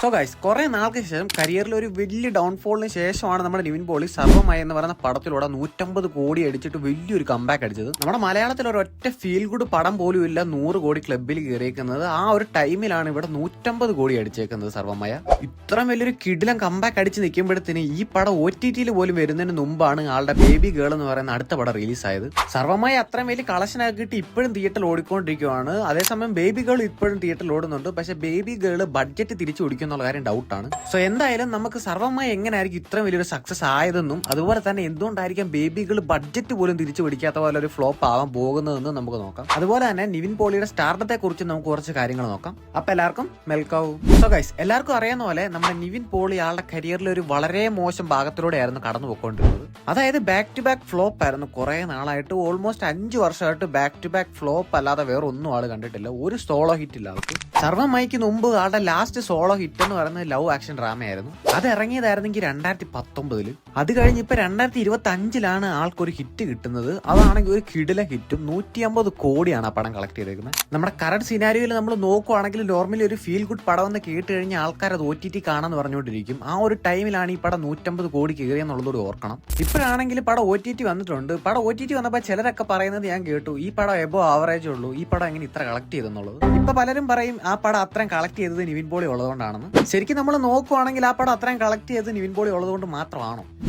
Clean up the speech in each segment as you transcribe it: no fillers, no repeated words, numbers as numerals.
So guys, കുറെ നാൾക്ക് ശേഷം കരിയറിൽ ഒരു വലിയ ഡൗൺഫോളിന് ശേഷമാണ് നമ്മുടെ നിവിൻ പോളി സർവ്വമയ എന്ന് പറയുന്ന പടത്തിലൂടെ 150 കോടി അടിച്ചിട്ട് വലിയൊരു കമ്പാക്ക് അടിച്ചത്. നമ്മുടെ മലയാളത്തിൽ ഒരു ഒറ്റ ഫീൽ ഗുഡ് പടം പോലും ഇല്ല 100 കോടി ക്ലബിൽ കയറിയേക്കുന്നത്. ആ ഒരു ടൈമിലാണ് ഇവിടെ 150 കോടി അടിച്ചേക്കുന്നത് സർവ്വമയ. ഇത്രയും വലിയൊരു കിടിലം കമ്പാക്ക് അടിച്ച് നിൽക്കുമ്പോഴത്തേന് ഈ പടം OTT പോലും വരുന്നതിന് മുമ്പാണ് ആളുടെ ബേബി ഗേൾ എന്ന് പറയുന്ന അടുത്ത പടം റിലീസായത്. സർവ്വമയ അത്രയും വലിയ കളക്ഷൻ ആക്കിയിട്ട് ഇപ്പോഴും തിയേറ്ററിൽ ഓടിക്കൊണ്ടിരിക്കുകയാണ്. അതേസമയം ബേബി ഗേൾ ഇപ്പോഴും തിയേറ്ററിൽ ഓടുന്നുണ്ട്. പക്ഷെ ബേബി ഗേൾ ബഡ്ജറ്റ് തിരിച്ചു പിടിക്കും എന്നുള്ള കാര്യം ഡൗട്ടാണ്. സോ എന്തായാലും നമുക്ക് സർവ്വമയ എങ്ങനെയായിരിക്കും ഇത്രയും വലിയൊരു സക്സസ് ആയതെന്നും അതുപോലെ തന്നെ എന്തുകൊണ്ടായിരിക്കും ബേബികൾ ബഡ്ജറ്റ് പോലും തിരിച്ചു പിടിക്കാത്ത പോലെ ഒരു ഫ്ലോപ്പ് ആവാൻ പോകുന്നതെന്നും നമുക്ക് നോക്കാം. അതുപോലെ തന്നെ നിവിൻ പോളിയുടെ സ്റ്റാർഡത്തെ കുറിച്ച് നമുക്ക് കുറച്ച് കാര്യങ്ങൾ നോക്കാം. അപ്പൊ എല്ലാവർക്കും വെൽക്കം. സോ ഗൈസ്, എല്ലാവർക്കും അറിയാവുന്ന പോലെ നമ്മുടെ നിവിൻ പോളി ആളുടെ കരിയറിൽ ഒരു വളരെ മോശം ഭാഗത്തിലൂടെയായിരുന്നു കടന്നു പോയിക്കൊണ്ടിരുന്നത്. അതായത് ബാക്ക് ടു ബാക്ക് ഫ്ലോപ്പ് ആയിരുന്നു കുറെ നാളായിട്ട്. ഓൾമോസ്റ്റ് 5 വർഷമായിട്ട് ബാക്ക് ടു ബാക്ക് ഫ്ലോപ്പ് അല്ലാതെ വേറെ ഒന്നും ആള് കണ്ടിട്ടില്ല. ഒരു സോളോ ഹിറ്റ് ഇല്ല ആൾക്ക്. സർവ്വമയക്ക് മുമ്പ് ആളുടെ ലാസ്റ്റ് സോളോ ഹിറ്റ് എന്ന് പറയുന്നത് ലവ് ആക്ഷൻ ഡ്രാമയായിരുന്നു. അത് ഇറങ്ങിയതായിരുന്നെങ്കിൽ 2019. അത് കഴിഞ്ഞ് ഇപ്പൊ 2025 ആൾക്കൊരു ഹിറ്റ് കിട്ടുന്നത്. അതാണെങ്കിൽ ഒരു കിടില ഹിറ്റും 150 കോടിയാണ് ആ പടം കളക്ട് ചെയ്തേക്കുന്നത്. നമ്മുടെ കറന്റ് സിനാരിയോയിൽ നമ്മൾ നോക്കുവാണെങ്കിൽ നോർമലി ഒരു ഫീൽ ഗുഡ് പടം എന്ന് കേട്ട് കഴിഞ്ഞാൽ ആൾക്കാർ അത് OTT കാണാന്ന് പറഞ്ഞുകൊണ്ടിരിക്കും. ആ ഒരു ടൈമിലാണ് ഈ പടം 150 കോടി കയറിയെന്നുള്ളതോട് ഓർക്കണം. ഇപ്പോഴാണെങ്കിൽ പടം OTT വന്നിട്ടുണ്ട്. പടം OTT വന്നപ്പോൾ ചിലരൊക്കെ പറയുന്നത് ഞാൻ കേട്ടു, ഈ പടം എബോ ആവറേജ് ഉള്ളൂ, ഈ പടം എങ്ങനെ ഇത്ര കളക്ട് ചെയ്തെന്നുള്ളത്. ഇപ്പൊ പലരും പറയും ആ പടം അത്രയും കളക്ട് ചെയ്തത് നിവിൻ പോളി ഉള്ളതുകൊണ്ടാണെന്ന്. ശരിക്കും നമ്മൾ നോക്കുവാണെങ്കിൽ ആ പടം അത്രയും കളക്ട് ചെയ്തത് നിവിൻ പോളി ഉള്ളതുകൊണ്ട് മാത്രമാണോ?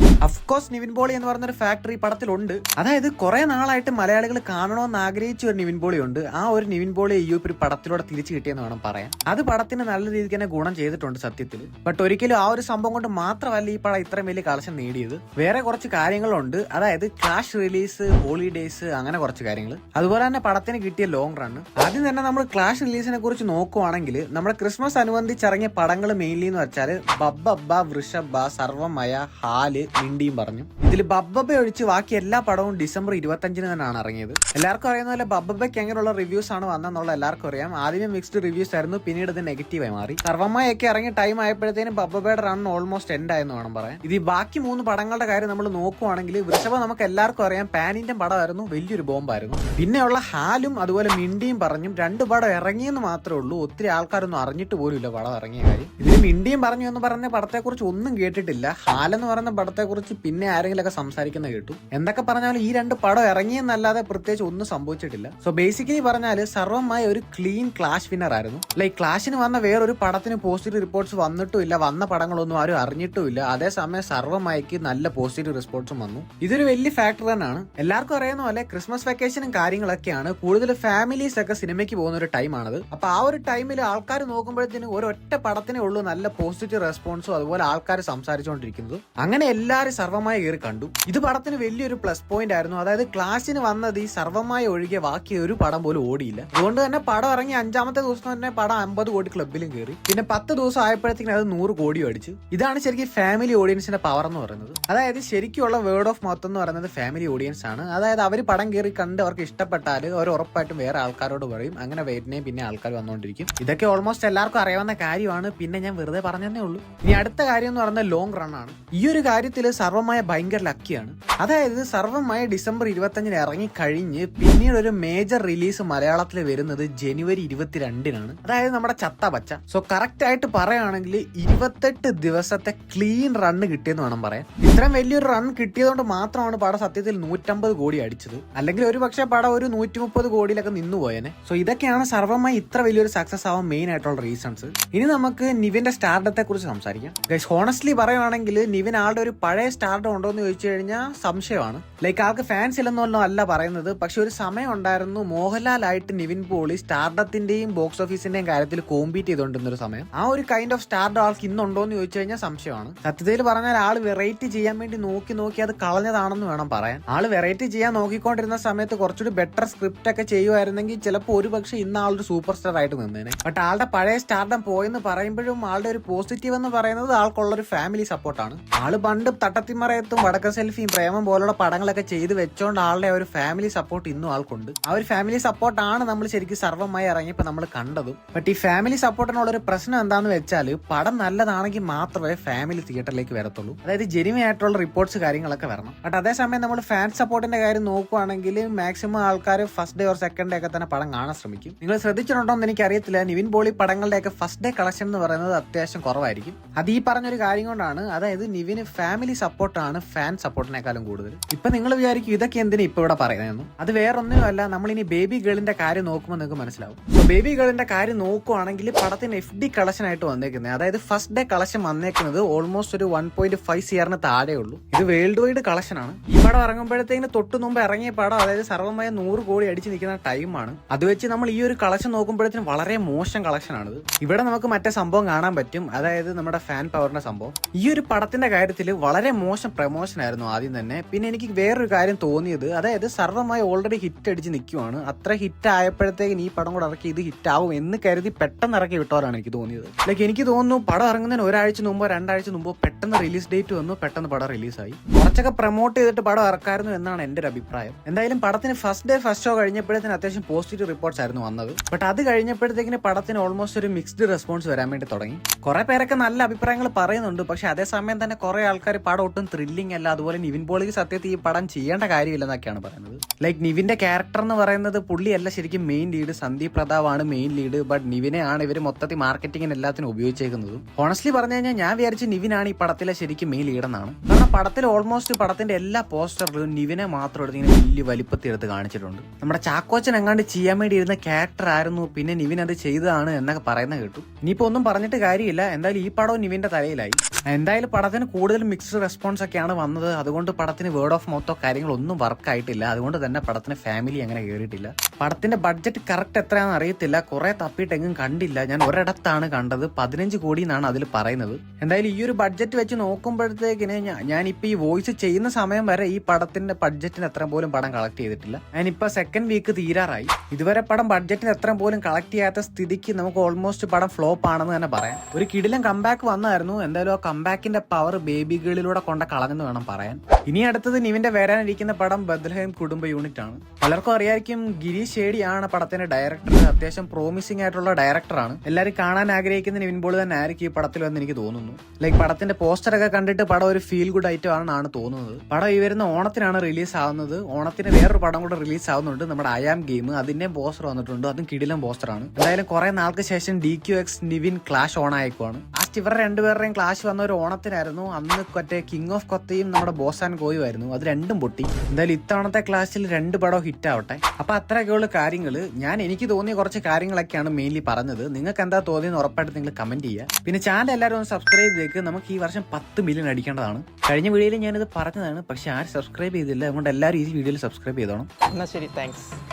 അഫ്കോഴ്സ് നിവിൻ പോളി എന്ന് പറയുന്ന ഒരു ഫാക്ടറി പടത്തിലുണ്ട്. അതായത് കുറെ നാളായിട്ട് മലയാളികൾ കാണണമെന്ന് ആഗ്രഹിച്ച ഒരു നിവിൻ പോളി ഉണ്ട്. ആ ഒരു നിവിൻ പോളി ഈ ഒരു പടത്തിലൂടെ തിരിച്ചു കിട്ടിയെന്ന് വേണം പറയാൻ. അത് പടത്തിന് നല്ല രീതിക്ക് തന്നെ ഗുണം ചെയ്തിട്ടുണ്ട് സത്യത്തിൽ. ബട്ട് ഒരിക്കലും ആ ഒരു സംഭവം കൊണ്ട് മാത്രമല്ല ഈ പടം ഇത്രയും വലിയ കളക്ഷൻ നേടിയത്. വേറെ കുറച്ച് കാര്യങ്ങളുണ്ട്. അതായത് ക്ലാഷ് റിലീസ്, ഹോളിഡേയ്സ്, അങ്ങനെ കുറച്ച് കാര്യങ്ങൾ. അതുപോലെ തന്നെ പടത്തിന് കിട്ടിയ ലോങ് റൺ. ആദ്യം തന്നെ നമ്മൾ ക്ലാഷ് റിലീസിനെ കുറിച്ച് നോക്കുവാണെങ്കിൽ നമ്മുടെ ക്രിസ്മസ് അനുബന്ധിച്ചിറങ്ങിയ പടങ്ങൾ മെയിൻലി എന്ന് വെച്ചാൽ ബബ്ബബ്ബ, വൃഷഭ, സർവ്വമയ, ഹാല്, മിണ്ടിയും പറഞ്ഞു. ഇതിൽ ബബ്ബബ്ബ ഒഴിച്ച് ബാക്കി എല്ലാ പടവും ഡിസംബർ 25 തന്നെയാണ് ഇറങ്ങിയത്. എല്ലാവർക്കും അറിയുന്ന പോലെ ബബ്ബബ്ബയ്ക്ക് എങ്ങനെയുള്ള റിവ്യൂസ് ആണ് വന്നെന്നുള്ള എല്ലാവർക്കും അറിയാം. ആദ്യമേ മിക്സ്ഡ് റിവ്യൂസ് ആയിരുന്നു, പിന്നീട് ഇത് നെഗറ്റീവായി മാറി. സർവ്വമയൊക്കെ ഇറങ്ങിയ ടൈം ആയപ്പോഴത്തേനും ബബ്ബബ്ബയുടെ റൺ ഓൾമോസ്റ്റ് എൻഡ് ആയെന്ന് വേണം പറയാൻ. ഇത് ബാക്കി 3 പടങ്ങളുടെ കാര്യം നമ്മൾ നോക്കുവാണെങ്കിൽ വൃഷഭ നമുക്ക് എല്ലാവർക്കും അറിയാം പാൻ ഇന്ത്യൻ പടമായിരുന്നു, വലിയൊരു ബോംബായിരുന്നു. പിന്നെയുള്ള ഹാലും അതുപോലെ മിണ്ടിയും പറഞ്ഞും 2 പടം ഇറങ്ങിയെന്ന് മാത്രമേ ഉള്ളൂ. ഒത്തിരി ആൾക്കാരൊന്നും അറിഞ്ഞിട്ട് പോലും ഇല്ല പടം ഇറങ്ങിയ കാര്യം. ഇതിൽ മിണ്ടിയും പറഞ്ഞു എന്ന് പറഞ്ഞ പടത്തെക്കുറിച്ച് ഒന്നും കേട്ടിട്ടില്ല. ഹാലെന്ന് പറയുന്ന പടത്തെക്കുറിച്ച് പിന്നെ ആരെങ്കിലൊക്കെ സംസാരിക്കുന്ന കേട്ടു. എന്തൊക്കെ പറഞ്ഞാലും ഈ 2 പടം ഇറങ്ങിയെന്നല്ലാതെ പ്രത്യേകിച്ച് ഒന്നും സംഭവിച്ചിട്ടില്ല. സോ ബേസിക്കലി പറഞ്ഞാൽ സർവ്വമായ ഒരു ക്ലീൻ ക്ലാഷ് വിന്നർ ആയിരുന്നു. ലൈക്ക് ക്ലാഷിന് വന്ന വേറൊരു പടത്തിന് പോസിറ്റീവ് റിപ്പോർട്ട്സ് വന്നിട്ടും ഇല്ല, വന്ന പടങ്ങളൊന്നും ആരും അറിഞ്ഞിട്ടും ഇല്ല. അതേസമയം സർവ്വമയക്ക് നല്ല പോസിറ്റീവ് റെസ്പോൺസും വന്നു. ഇതൊരു വലിയ ഫാക്ടർ തന്നെയാണ്. എല്ലാവർക്കും അറിയുന്ന പോലെ ക്രിസ്മസ് വെക്കേഷനും കാര്യങ്ങളൊക്കെയാണ്. കൂടുതൽ ഫാമിലീസ് ഒക്കെ സിനിമയ്ക്ക് പോകുന്ന ഒരു ടൈമാണത്. അപ്പൊ ആ ഒരു ടൈമിൽ ആൾക്കാർ നോക്കുമ്പോഴത്തേനും ഒരൊറ്റ പടത്തിനേ ഉള്ളൂ നല്ല പോസിറ്റീവ് റെസ്പോൺസും അതുപോലെ ആൾക്കാർ സംസാരിച്ചുകൊണ്ടിരിക്കുന്നത്. അങ്ങനെ എല്ലാവരും സർവ്വമായ കയറി കണ്ടു. ഇത് പടത്തിന് വലിയൊരു പ്ലസ് പോയിന്റ് ആയിരുന്നു. അതായത് ക്ലാസിന് വന്നത് ഈ സർവ്വമായ ഒഴികെ ബാക്കി ഒരു പടം പോലും ഓടിയില്ല. അതുകൊണ്ട് തന്നെ പടം ഇറങ്ങി 5ാമത്തെ ദിവസം തന്നെ പടം 50 കോടി ക്ലബിലും കയറി. പിന്നെ 10 ദിവസം ആയപ്പോഴത്തേക്കും അത് 100 കോടി അടിച്ചു. ഇതാണ് ശരിക്കും ഫാമിലി ഓഡിയൻസിന്റെ പവർ എന്ന് പറയുന്നത്. അതായത് ശരിക്കുള്ള വേർഡ് ഓഫ് മൗത്ത് എന്ന് പറയുന്നത് ഫാമിലി ഓഡിയൻസ് ആണ്. അതായത് അവർ പടം കയറി കണ്ട് അവർക്ക് ഇഷ്ടപ്പെട്ടാൽ അവർ ഉറപ്പായിട്ടും വേറെ ആൾക്കാരോട് പറയും. അങ്ങനെ വരുന്നേ പിന്നെ ആൾക്കാർ വന്നുകൊണ്ടിരിക്കും. ഇതൊക്കെ ഓൾമോസ്റ്റ് എല്ലാവർക്കും അറിയാവുന്ന കാര്യമാണ്. പിന്നെ ഞാൻ വെറുതെ പറഞ്ഞതേ ഉള്ളൂ. ഇനി അടുത്ത കാര്യം എന്ന് പറയുന്നത് ലോങ് റൺ ആണ്. ഈ ഒരു കാര്യത്തിൽ സർവ്വമായ ഭയങ്കര ലക്കിയാണ്. അതായത് സർവ്വമായ ഡിസംബർ 25 ഇറങ്ങി കഴിഞ്ഞ് പിന്നീട് ഒരു മേജർ റിലീസ് മലയാളത്തിൽ വരുന്നത് ജനുവരി 22 അതായത് നമ്മുടെ ചത്ത പച്ച. സോ കറക്റ്റ് ആയിട്ട് പറയുകയാണെങ്കിൽ 28 ദിവസത്തെ ക്ലീൻ റണ്ണ് കിട്ടിയെന്ന് വേണം പറയാൻ. ഇത്രയും വലിയൊരു റൺ കിട്ടിയതുകൊണ്ട് മാത്രമാണ് പടം സത്യത്തിൽ 150 കോടി അടിച്ചത്. അല്ലെങ്കിൽ ഒരു പക്ഷേ പടം ഒരു 130 കോടിയിലൊക്കെ നിന്നുപോയേനെ. സോ ഇതൊക്കെയാണ് സർവ്വമായ ഇത്ര വലിയൊരു സക്സസ് ആവാൻ മെയിൻ ആയിട്ടുള്ള റീസൺസ്. ഇനി നമുക്ക് നിവിന്റെ സ്റ്റാർഡത്തെ കുറിച്ച് സംസാരിക്കാം. ഗൈസ്, ഹോണസ്റ്റ്ലി പറയുവാണെങ്കിൽ നിവിൻ ആളുടെ ഒരു പഴയ സ്റ്റാർഡം ഉണ്ടോ എന്ന് ചോദിച്ചു കഴിഞ്ഞാൽ സംശയമാണ്. ലൈക്ക് ആൾക്ക് ഫാൻസ് ഇല്ലെന്നൊന്നും അല്ല പറയുന്നത്. പക്ഷെ ഒരു സമയം ഉണ്ടായിരുന്നു മോഹൻലാൽ ആയിട്ട് നിവിൻ പോളി സ്റ്റാർഡത്തിന്റെയും ബോക്സ് ഓഫീസിന്റെയും കാര്യത്തിൽ കോമ്പീറ്റ് ചെയ്തുകൊണ്ടിരുന്ന ഒരു സമയം. ആ ഒരു കൈൻഡ് ഓഫ് സ്റ്റാർഡം ആൾക്ക് ഇന്നുണ്ടോ എന്ന് ചോദിച്ചു കഴിഞ്ഞാൽ സംശയമാണ്. സത്യത്തിൽ പറഞ്ഞാൽ ആള് വെറൈറ്റി ചെയ്യാൻ വേണ്ടി നോക്കി അത് കളഞ്ഞതാണെന്ന് വേണം പറയാൻ. ആള് വെറൈറ്റി ചെയ്യാൻ നോക്കിക്കൊണ്ടിരുന്ന സമയത്ത് കുറച്ചുകൂടി ബെറ്റർ സ്ക്രിപ്റ്റ് ഒക്കെ ചെയ്യുമായിരുന്നെങ്കിൽ ചിലപ്പോൾ ഒരു പക്ഷെ ഇന്ന് ആളൊരു സൂപ്പർ സ്റ്റാർ ആയിട്ട് നിന്നേനെ. ബട്ട് ആളുടെ പഴയ സ്റ്റാർഡം പോയെന്ന് പറയുമ്പോഴും ആളുടെ ഒരു പോസിറ്റീവ് എന്ന് പറയുന്നത് ആൾക്കുള്ളൊരു ഫാമിലി സപ്പോർട്ടാണ്. ആള് പണ്ട് തട്ട പൊട്ടത്തിമറയത്തും വടക്ക സെൽഫിയും പ്രേമം പോലുള്ള പടങ്ങളൊക്കെ ചെയ്ത് വെച്ചോണ്ട് ആളുടെ ഒരു ഫാമിലി സപ്പോർട്ട് ഇന്നും ആൾക്കുണ്ട്. ആ ഒരു ഫാമിലി സപ്പോർട്ടാണ് നമ്മൾ ശരിക്കും സർവ്വമായി ഇറങ്ങിയപ്പോൾ നമ്മൾ കണ്ടതും. ബട്ട് ഈ ഫാമിലി സപ്പോർട്ടിനുള്ളൊരു പ്രശ്നം എന്താണെന്ന് വെച്ചാൽ പടം നല്ലതാണെങ്കിൽ മാത്രമേ ഫാമിലി തിയേറ്ററിലേക്ക് വരത്തുള്ളൂ. അതായത് ജെനുവിൻ ആയിട്ടുള്ള റിപ്പോർട്ട്സ് കാര്യങ്ങളൊക്കെ വരണം. ബട്ട് അതേസമയം നമ്മൾ ഫാൻ സപ്പോർട്ടിന്റെ കാര്യം നോക്കുവാണെങ്കിൽ മാക്സിമം ആൾക്കാർ first day or second day ഒക്കെ തന്നെ പടം കാണാൻ ശ്രമിക്കും. നിങ്ങൾ ശ്രദ്ധിച്ചിട്ടുണ്ടോ എന്ന് എനിക്കറിയത്തില്ല, നിവിൻ പോളി പടങ്ങളുടെയൊക്കെ ഫസ്റ്റ് ഡേ കളക്ഷൻ എന്ന് പറയുന്നത് അത്യാവശ്യം കുറവായിരിക്കും. അത് ഈ പറഞ്ഞൊരു കാര്യം കൊണ്ടാണ്. അതായത് നിവിന് ഫാമിലി സപ്പോർട്ടാണ് ഫാൻ സപ്പോർട്ടിനേക്കാളും കൂടുതൽ. ഇപ്പൊ നിങ്ങൾ വിചാരിക്കും ഇതൊക്കെ എന്തിനാ ഇപ്പൊ ഇവിടെ പറയുന്നതെന്നും. അത് വേറൊന്നുമല്ല, നമ്മളിനി ബേബി ഗേളിന്റെ കാര്യം നോക്കുമ്പോൾ നിങ്ങൾക്ക് മനസ്സിലാവും. ബേബി ഗേളിന്റെ കാര്യം നോക്കുവാണെങ്കിൽ പടത്തിന് FD കളക്ഷൻ ആയിട്ട് വന്നേക്കുന്നത്, അതായത് ഫസ്റ്റ് ഡേ കളക്ഷൻ വന്നേക്കുന്നത് ഓൾമോസ്റ്റ് ഒരു 1.5 CR താഴെ ഉള്ളൂ. ഇത് വേൾഡ് വൈഡ് കളക്ഷൻ ആണ്. ഈ പടം ഇറങ്ങുമ്പോഴത്തേക്കിന് തൊട്ട് മുമ്പ് ഇറങ്ങിയ പടം, അതായത് സർവ്വമായ 100 കോടി അടിച്ച് നിൽക്കുന്ന ടൈമാണ്. അത് വെച്ച് നമ്മൾ ഈ ഒരു കളക്ഷൻ നോക്കുമ്പോഴത്തേനും വളരെ മോശം കളക്ഷൻ ആണിത്. ഇവിടെ നമുക്ക് മറ്റേ സംഭവം കാണാൻ പറ്റും, അതായത് നമ്മുടെ ഫാൻ പവറിന്റെ സംഭവം. ഈ ഒരു പടത്തിന്റെ കാര്യത്തിൽ വളരെ മോശം പ്രമോഷൻ ആയിരുന്നു ആദ്യം തന്നെ. പിന്നെ എനിക്ക് വേറൊരു കാര്യം തോന്നിയത്, അതായത് സർവ്വമായി ഓൾറെഡി ഹിറ്റ് അടിച്ച് നിൽക്കുവാണ്. അത്ര ഹിറ്റ് ആയപ്പോഴത്തേക്കും ഈ പടം കൂടെ ഇറക്കി ഇത് ഹിറ്റ് ആവും എന്ന് കരുതി പെട്ടെന്ന് ഇറക്കി വിട്ടവരാണ് എനിക്ക് തോന്നിയത്. ലൈക്ക് എനിക്ക് തോന്നുന്നു പടം ഇറങ്ങുന്നതിന് ഒരാഴ്ച മുമ്പോ 2 ആഴ്ച മുമ്പോ പെട്ടെന്ന് റിലീസ് ഡേറ്റ് വന്നു, പെട്ടെന്ന് പടം റിലീസായി. കുറച്ചൊക്കെ പ്രൊമോട്ട് ചെയ്തിട്ട് പടം ഇറക്കായിരുന്നു എന്നാണ് എന്റെ ഒരു അഭിപ്രായം. എന്തായാലും പടത്തിന് ഫസ്റ്റ് ഡേ ഫസ്റ്റ് ഷോ കഴിഞ്ഞപ്പോഴത്തേന് അത്യാവശ്യം പോസിറ്റീവ് റിപ്പോർട്ട്സ് ആയിരുന്നു വന്നത്. ബട്ട് അത് കഴിഞ്ഞപ്പോഴത്തേക്കിന് പടത്തിന് ഓൾമോസ്റ്റ് ഒരു മിക്സ്ഡ് റെസ്പോൺസ് വരാൻ വേണ്ടി തുടങ്ങി. കുറെ പേരൊക്കെ നല്ല അഭിപ്രായങ്ങൾ പറയുന്നുണ്ട്, പക്ഷെ അതേസമയം തന്നെ കുറെ ആൾക്കാർ പടം ഒട്ടും ത്രില്ലിംഗ് അല്ല, അതുപോലെ നിവിൻ പോളിക്ക് സത്യത്തിൽ ഈ പടം ചെയ്യേണ്ട കാര്യമില്ലെന്നൊക്കെയാണ് പറയുന്നത്. ലൈക്ക് നിവിന്റെ ക്യാരക്ടർ എന്ന് പറയുന്നത് പുള്ളിയല്ല ശരിക്കും മെയിൻ ലീഡ്, സന്ദീപ് പ്രതാപാണ് മെയിൻ ലീഡ്. ബട്ട് നിവിനെ ആണ് ഇവർ മൊത്തത്തിൽ മാർക്കറ്റിംഗിന് എല്ലാത്തിനും ഉപയോഗിച്ചേക്കുന്നതും. ഹോണസ്റ്റ്ലി പറഞ്ഞു കഴിഞ്ഞാൽ ഞാൻ വിചാരിച്ചു നിവിനാണ് ഈ പടത്തിലെ ശരിക്കും മെയിൻ ലീഡെന്നാണ്. കാരണം പടത്തിൽ ഓൾമോസ്റ്റ് പടത്തിന്റെ എല്ലാ പോസ്റ്ററിലും നിവിനെ മാത്രം എടുത്ത് ഇങ്ങനെ വലിയ വലിപ്പത്തിൽ എടുത്ത് കാണിച്ചിട്ടുണ്ട്. നമ്മുടെ ചാക്കോച്ചൻ എങ്ങാണ്ട് ചെയ്യാൻ വേണ്ടി ഇരുന്ന ക്യാരക്ടർ ആയിരുന്നു, പിന്നെ നിവിൻ അത് ചെയ്തതാണ് എന്നൊക്കെ പറയുന്നത് കേട്ടു. ഇനിയിപ്പോ ഒന്നും പറഞ്ഞിട്ട് കാര്യമില്ല, എന്തായാലും ഈ പടവും നിവിന്റെ തലയിലായി. എന്തായാലും പടത്തിന് കൂടുതൽ മിക്സ്ഡ് റെസ്പോൺസ് ഒക്കെയാണ് വന്നത്. അതുകൊണ്ട് പടത്തിന് വേർഡ് ഓഫ് മൗത്തോ കാര്യങ്ങളൊന്നും വർക്ക് ആയിട്ടില്ല. അതുകൊണ്ട് തന്നെ പടത്തിന് ഫാമിലി അങ്ങനെ കയറിയിട്ടില്ല. പടത്തിന്റെ ബഡ്ജറ്റ് കറക്റ്റ് എത്രയാണെന്ന് അറിയത്തില്ല, കുറെ തപ്പിയിട്ടെങ്ങും കണ്ടില്ല. ഞാൻ ഒരിടത്താണ് കണ്ടത്, 15 കോടി എന്നാണ് അതിൽ പറയുന്നത്. എന്തായാലും ഈ ഒരു ബഡ്ജറ്റ് വെച്ച് നോക്കുമ്പോഴത്തേക്കിന് ഞാനിപ്പോ ഈ വോയിസ് ചെയ്യുന്ന സമയം വരെ ഈ പടത്തിന്റെ ബഡ്ജറ്റിന് എത്ര പോലും പടം കളക്ട് ചെയ്തിട്ടില്ല. ഞാനിപ്പോ സെക്കൻഡ് വീക്ക് തീരാറായി, ഇതുവരെ പടം ബഡ്ജറ്റിന് എത്ര പോലും കളക്ട് ചെയ്യാത്ത സ്ഥിതിക്ക് നമുക്ക് ഓൾമോസ്റ്റ് പടം ഫ്ലോപ്പ് ആണെന്ന് തന്നെ പറയാം. ഒരു കിടിലൻ കംബാക്ക് വന്നായിരുന്നു. എന്തായാലും ആ കംബാക്കിന്റെ പവർ ബേബി ഗേളിലൂടെ കൊണ്ട കളഞ്ഞെന്ന് വേണം പറയാൻ. ഇനി അടുത്തത് നിവിന്റെ വരാനിരിക്കുന്ന പടം ബത്ലഹേം കുടുംബ യൂണിറ്റ് ആണ്. പലർക്കും അറിയായിരിക്കും ഗിരീഷ് ഷേഡിയാണ് പടത്തിന്റെ ഡയറക്ടർ. അത്യാവശ്യം പ്രോമിസിംഗ് ആയിട്ടുള്ള ഡയറക്ടറാണ്. എല്ലാവരും കാണാൻ ആഗ്രഹിക്കുന്ന നിവിൻ പോളി തന്നെ ആയിരിക്കും ഈ പടത്തിൽ വന്ന് എനിക്ക് തോന്നുന്നു. ലൈക്ക് പടത്തിന്റെ പോസ്റ്ററൊക്കെ കണ്ടിട്ട് പടം ഒരു ഫീൽ ഗുഡ് ഐറ്റം ആണെന്നാണ് തോന്നുന്നത്. പടം ഈ വരുന്ന ഓണത്തിനാണ് റിലീസ് ആവുന്നത്. ഓണത്തിന് വേറൊരു പടം കൂടെ റിലീസ് ആവുന്നുണ്ട്, നമ്മുടെ അയാം ഗെയിം. അതിന്റെ പോസ്റ്റർ വന്നിട്ടുണ്ട്, അതും കിടിലൻ പോസ്റ്ററാണ്. എന്തായാലും കുറെ നാൾക്ക് ശേഷം DQX നിവിൻ ക്ലാഷ് ഓൺ ആയിക്കുവാണ്. ലാസ്റ്റ് ഇവരുടെ രണ്ടുപേരുടെയും ക്ലാഷ് വന്ന ഒരു ഓണത്തിനായിരുന്നു. അന്ന് മറ്റേ കിങ് ഓഫ് കൊത്തയും നമ്മുടെ ബോസ് ആൻഡ് ഗോയും ആയിരുന്നു. അത് രണ്ടും പൊട്ടി. എന്തായാലും ഇത്തവണത്തെ ക്ലാസ്സിൽ 2 പടം ഹിറ്റ് ആവട്ടെ. അപ്പൊ അത്രയൊക്കെയുള്ള കാര്യങ്ങൾ. ഞാൻ എനിക്ക് തോന്നിയ കുറച്ച് കാര്യങ്ങളൊക്കെയാണ് മെയിൻലി പറഞ്ഞത്. നിങ്ങൾക്ക് എന്താ തോന്നിയെന്ന് ഉറപ്പായിട്ട് നിങ്ങൾ കമന്റ് ചെയ്യുക. പിന്നെ ചാനൽ എല്ലാവരും ഒന്ന് സബ്സ്ക്രൈബ് ചെയ്തേക്ക്. നമുക്ക് ഈ വർഷം 10 മില്യൺ അടിക്കേണ്ടതാണ്. കഴിഞ്ഞ വീഡിയോയിൽ ഞാനിത് പറഞ്ഞതാണ്, പക്ഷെ ആരും സബ്സ്ക്രൈബ് ചെയ്തില്ല. അതുകൊണ്ട് എല്ലാവരും ഈ വീഡിയോയിൽ സബ്സ്ക്രൈബ് ചെയ്തോണം. എന്നാ ശരി, താങ്ക്സ്.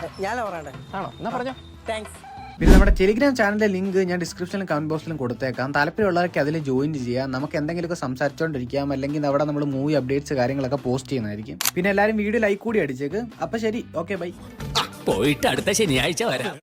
ഞാൻ പറയണ്ടേ? ആണോ? എന്നാ പറഞ്ഞോ. താങ്ക്സ്. പിന്നെ നമ്മുടെ ടെലിഗ്രാം ചാനലിന്റെ ലിങ്ക് ഞാൻ ഡിസ്ക്രിപ്ഷനിലും കമന്റ് ബോക്സിലും കൊടുത്തേക്കാം. താല്പര്യമുള്ളവർക്ക് അതിൽ ജോയിൻ ചെയ്യാം. നമുക്ക് എന്തെങ്കിലുമൊക്കെ സംസാരിച്ചുകൊണ്ടിരിക്കാം, അല്ലെങ്കിൽ അവിടെ നമ്മൾ മൂവി അപ്ഡേറ്റ്സ് കാര്യങ്ങളൊക്കെ പോസ്റ്റ് ചെയ്യുന്നതായിരിക്കും. പിന്നെ എല്ലാവരും വീഡിയോ ലൈക്ക് കൂടി അടിച്ചേക്ക്. അപ്പൊ ശരി, ഓക്കെ, ബൈ. പോയിട്ട് അടുത്ത ശനിയാഴ്ച വരാം.